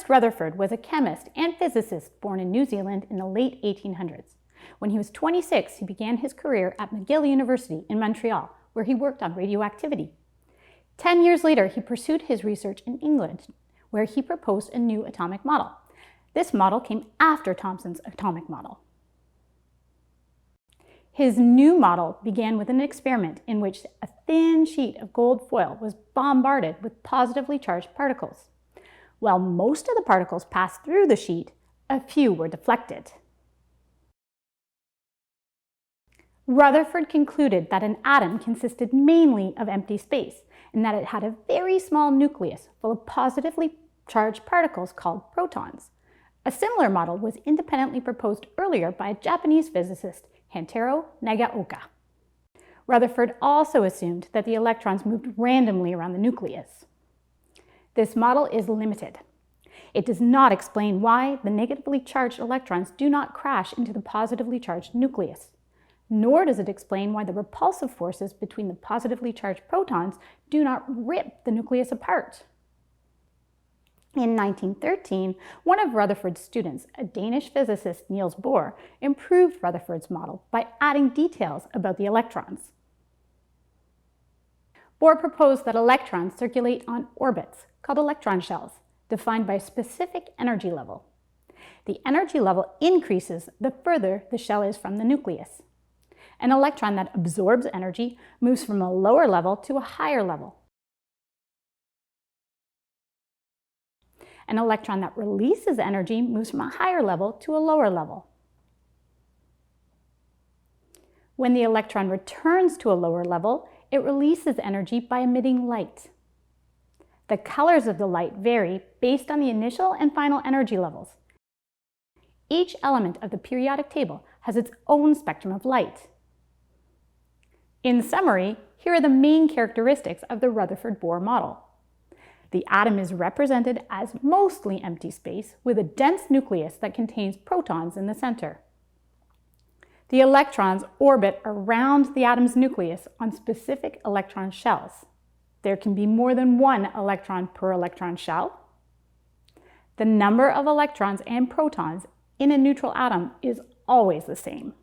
Ernest Rutherford was a chemist and physicist born in New Zealand in the late 1800s. When he was 26, he began his career at McGill University in Montreal, where he worked on radioactivity. 10 years later, he pursued his research in England, where he proposed a new atomic model. This model came after Thomson's atomic model. His new model began with an experiment in which a thin sheet of gold foil was bombarded with positively charged particles. While most of the particles passed through the sheet, a few were deflected. Rutherford concluded that an atom consisted mainly of empty space and that it had a very small nucleus full of positively charged particles called protons. A similar model was independently proposed earlier by a Japanese physicist, Hantaro Nagaoka. Rutherford also assumed that the electrons moved randomly around the nucleus. This model is limited. It does not explain why the negatively charged electrons do not crash into the positively charged nucleus, nor does it explain why the repulsive forces between the positively charged protons do not rip the nucleus apart. In 1913, one of Rutherford's students, a Danish physicist, Niels Bohr, improved Rutherford's model by adding details about the electrons. Bohr proposed that electrons circulate on orbits, called electron shells, defined by a specific energy level. The energy level increases the further the shell is from the nucleus. An electron that absorbs energy moves from a lower level to a higher level. An electron that releases energy moves from a higher level to a lower level. When the electron returns to a lower level, it releases energy by emitting light. The colors of the light vary based on the initial and final energy levels. Each element of the periodic table has its own spectrum of light. In summary, here are the main characteristics of the Rutherford-Bohr model. The atom is represented as mostly empty space with a dense nucleus that contains protons in the center. The electrons orbit around the atom's nucleus on specific electron shells. There can be more than one electron per electron shell. The number of electrons and protons in a neutral atom is always the same.